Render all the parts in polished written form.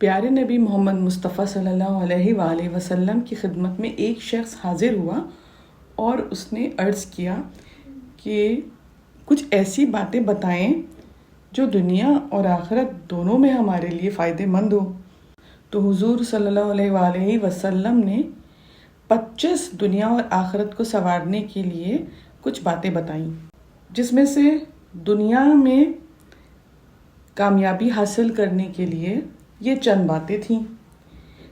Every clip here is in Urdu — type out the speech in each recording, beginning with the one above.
پیارے نبی محمد مصطفیٰ صلی اللہ علیہ وآلہ وسلم کی خدمت میں ایک شخص حاضر ہوا اور اس نے عرض کیا کہ کچھ ایسی باتیں بتائیں جو دنیا اور آخرت دونوں میں ہمارے لیے فائدہ مند ہو۔ تو حضور صلی اللہ علیہ وآلہ وسلم نے 25 دنیا اور آخرت کو سنوارنے کے لیے کچھ باتیں بتائیں، جس میں سے دنیا میں کامیابی حاصل کرنے کے لیے یہ چند باتیں تھیں۔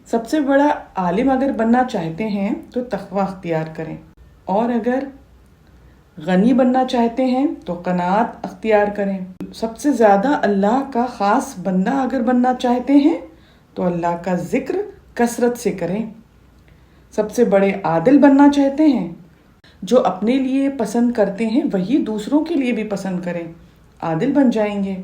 سب سے بڑا عالم اگر بننا چاہتے ہیں تو تقوی اختیار کریں، اور اگر غنی بننا چاہتے ہیں تو قناعت اختیار کریں۔ سب سے زیادہ اللہ کا خاص بندہ اگر بننا چاہتے ہیں تو اللہ کا ذکر کثرت سے کریں۔ سب سے بڑے عادل بننا چاہتے ہیں، جو اپنے لیے پسند کرتے ہیں وہی دوسروں کے لیے بھی پسند کریں، عادل بن جائیں گے۔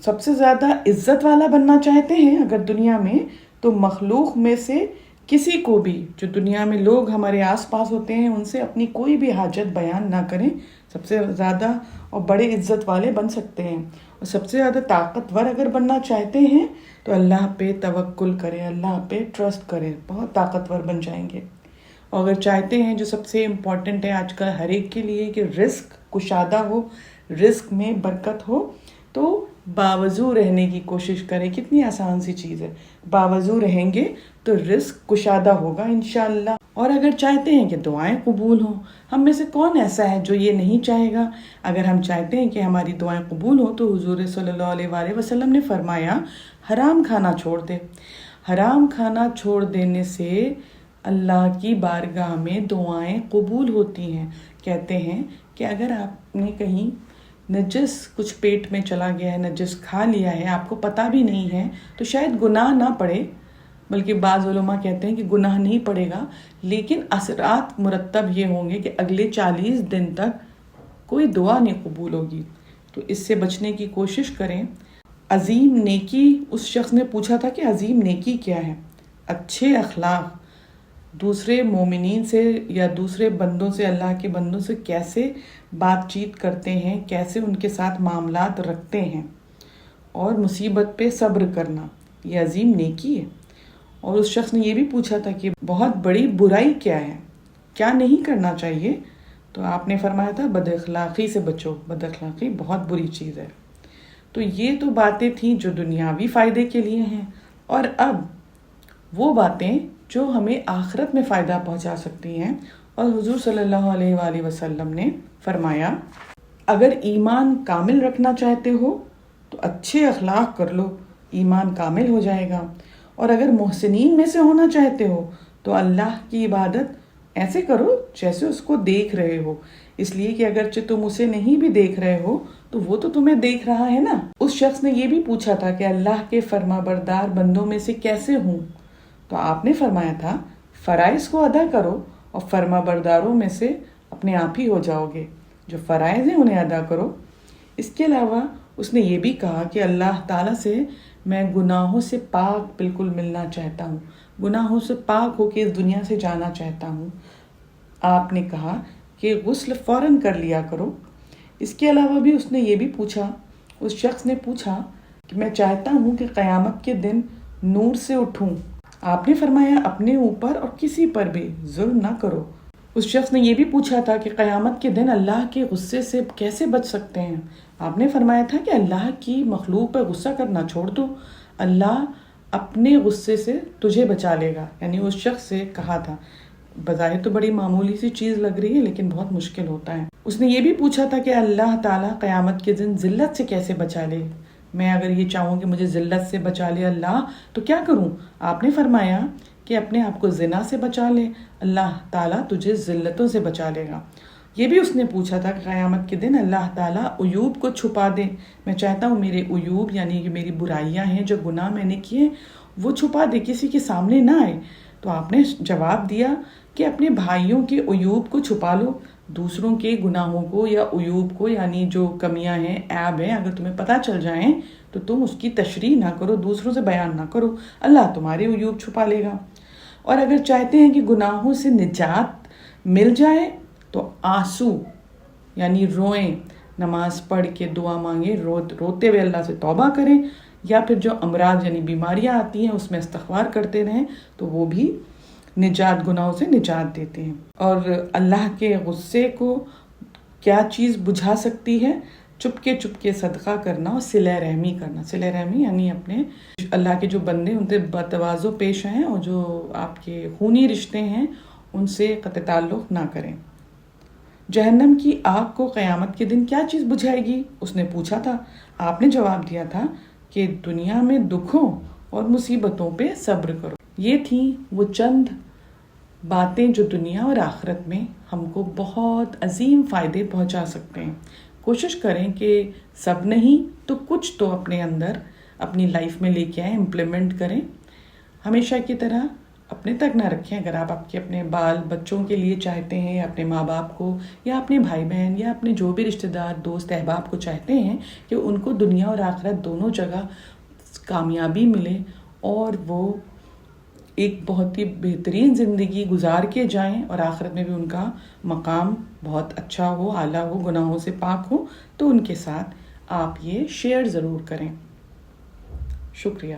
سب سے زیادہ عزت والا بننا چاہتے ہیں اگر دنیا میں، تو مخلوق میں سے کسی کو بھی، جو دنیا میں لوگ ہمارے آس پاس ہوتے ہیں، ان سے اپنی کوئی بھی حاجت بیان نہ کریں۔ سب سے زیادہ اور بڑے عزت والے بن سکتے ہیں۔ اور سب سے زیادہ طاقتور اگر بننا چاہتے ہیں تو اللہ پہ توکل کریں، اللہ پہ ٹرسٹ کریں، بہت طاقتور بن جائیں گے۔ اور اگر چاہتے ہیں، جو سب سے امپورٹنٹ ہے آج کل ہر ایک کے لیے، کہ رزق کشادہ ہو، رزق میں برکت ہو، تو باوضو رہنے کی کوشش کریں۔ کتنی آسان سی چیز ہے، باوضو رہیں گے تو رزق کشادہ ہوگا انشاءاللہ۔ اور اگر چاہتے ہیں کہ دعائیں قبول ہوں، ہم میں سے کون ایسا ہے جو یہ نہیں چاہے گا؟ اگر ہم چاہتے ہیں کہ ہماری دعائیں قبول ہوں تو حضور صلی اللہ علیہ وآلہ وسلم نے فرمایا، حرام کھانا چھوڑ دے۔ حرام کھانا چھوڑ دینے سے اللہ کی بارگاہ میں دعائیں قبول ہوتی ہیں۔ کہتے ہیں کہ اگر آپ نے کہیں نجس کچھ پیٹ میں چلا گیا ہے، نجس کھا لیا ہے، آپ کو پتہ بھی نہیں ہے، تو شاید گناہ نہ پڑے، بلکہ بعض علماء کہتے ہیں کہ گناہ نہیں پڑے گا، لیکن اثرات مرتب یہ ہوں گے کہ اگلے 40 دن تک کوئی دعا نہیں قبول ہوگی۔ تو اس سے بچنے کی کوشش کریں۔ عظیم نیکی، اس شخص نے پوچھا تھا کہ عظیم نیکی کیا ہے؟ اچھے اخلاق، دوسرے مومنین سے یا دوسرے بندوں سے، اللہ کے بندوں سے کیسے بات چیت کرتے ہیں، کیسے ان کے ساتھ معاملات رکھتے ہیں، اور مصیبت پہ صبر کرنا، یہ عظیم نیکی ہے۔ اور اس شخص نے یہ بھی پوچھا تھا کہ بہت بڑی برائی کیا ہے، کیا نہیں کرنا چاہیے؟ تو آپ نے فرمایا تھا بد اخلاقی سے بچو، بد اخلاقی بہت بری چیز ہے۔ تو یہ تو باتیں تھیں جو دنیاوی فائدے کے لیے ہیں، اور اب وہ باتیں جو ہمیں آخرت میں فائدہ پہنچا سکتی ہیں۔ اور حضور صلی اللہ علیہ وآلہ وسلم نے فرمایا، اگر ایمان کامل رکھنا چاہتے ہو تو اچھے اخلاق کر لو، ایمان کامل ہو جائے گا۔ اور اگر محسنین میں سے ہونا چاہتے ہو تو اللہ کی عبادت ایسے کرو جیسے اس کو دیکھ رہے ہو، اس لیے کہ اگرچہ تم اسے نہیں بھی دیکھ رہے ہو تو وہ تو تمہیں دیکھ رہا ہے نا۔ اس شخص نے یہ بھی پوچھا تھا کہ اللہ کے فرما بردار بندوں میں سے کیسے ہوں؟ تو آپ نے فرمایا تھا، فرائض کو ادا کرو اور فرما برداروں میں سے اپنے آپ ہی ہو جاؤ گے۔ جو فرائض ہیں انہیں ادا کرو۔ اس کے علاوہ اس نے یہ بھی کہا کہ اللہ تعالیٰ سے میں گناہوں سے پاک بالکل ملنا چاہتا ہوں، گناہوں سے پاک ہو کے اس دنیا سے جانا چاہتا ہوں۔ آپ نے کہا کہ غسل فوراً کر لیا کرو۔ اس کے علاوہ بھی اس نے یہ بھی پوچھا، اس شخص نے پوچھا کہ میں چاہتا ہوں کہ قیامت کے دن نور سے اٹھوں۔ آپ نے فرمایا، اپنے اوپر اور کسی پر بھی ظلم نہ کرو۔ اس شخص نے یہ بھی پوچھا تھا کہ قیامت کے دن اللہ کے غصے سے کیسے بچ سکتے ہیں؟ آپ نے فرمایا تھا کہ اللہ کی مخلوق پر غصہ کرنا چھوڑ دو، اللہ اپنے غصے سے تجھے بچا لے گا۔ یعنی اس شخص سے کہا تھا، بظاہر تو بڑی معمولی سی چیز لگ رہی ہے لیکن بہت مشکل ہوتا ہے۔ اس نے یہ بھی پوچھا تھا کہ اللہ تعالیٰ قیامت کے دن ذلت سے کیسے بچا لے؟ میں اگر یہ چاہوں کہ مجھے ذلت سے بچا لے اللہ تو کیا کروں؟ آپ نے فرمایا کہ اپنے آپ کو زنا سے بچا لے، اللہ تعالیٰ تجھے ذلتوں سے بچا لے گا۔ یہ بھی اس نے پوچھا تھا کہ قیامت کے دن اللہ تعالیٰ عیوب کو چھپا دے، میں چاہتا ہوں میرے عیوب یعنی کہ میری برائیاں ہیں، جو گناہ میں نے کیے وہ چھپا دے، کسی کے سامنے نہ آئے۔ تو آپ نے جواب دیا کہ اپنے بھائیوں کے عیوب کو چھپا لو، دوسروں کے گناہوں کو یا عیوب کو، یعنی جو کمیاں ہیں، عیب ہیں، اگر تمہیں پتہ چل جائیں تو تم اس کی تشریح نہ کرو، دوسروں سے بیان نہ کرو، اللہ تمہارے عیوب چھپا لے گا۔ اور اگر چاہتے ہیں کہ گناہوں سے نجات مل جائے تو آنسو یعنی روئیں، نماز پڑھ کے دعا مانگیں، روتے ہوئے اللہ سے توبہ کریں، یا پھر جو امراض یعنی بیماریاں آتی ہیں اس میں استغفار کرتے رہیں تو وہ بھی نجات، گناہوں سے نجات دیتے ہیں۔ اور اللہ کے غصے کو کیا چیز بجھا سکتی ہے؟ چپکے صدقہ کرنا اور صلہ رحمی کرنا۔ صلہ رحمی یعنی اپنے اللہ کے جو بندے ان سے بتواضع پیش آئیں اور جو آپ کے خونی رشتے ہیں ان سے قطع تعلق نہ کریں۔ جہنم کی آگ کو قیامت کے دن کیا چیز بجھائے گی؟ اس نے پوچھا تھا، آپ نے جواب دیا تھا کہ دنیا میں دکھوں اور مصیبتوں پہ صبر کرو۔ یہ تھیں وہ چند باتیں جو دنیا اور آخرت میں ہم کو بہت عظیم فائدے پہنچا سکتے ہیں۔ کوشش کریں کہ سب نہیں تو کچھ تو اپنے اندر اپنی لائف میں لے کے آئیں، امپلیمنٹ کریں۔ ہمیشہ کی طرح اپنے تک نہ رکھیں۔ اگر آپ اپنے بال بچوں کے لیے چاہتے ہیں، اپنے ماں باپ کو یا اپنے بھائی بہن یا اپنے جو بھی رشتہ دار دوست احباب کو چاہتے ہیں کہ ان کو دنیا اور آخرت دونوں جگہ کامیابی ملے اور وہ ایک بہت ہی بہترین زندگی گزار کے جائیں اور آخرت میں بھی ان کا مقام بہت اچھا ہو، اعلیٰ ہو، گناہوں سے پاک ہو، تو ان کے ساتھ آپ یہ شیئر ضرور کریں۔ شکریہ۔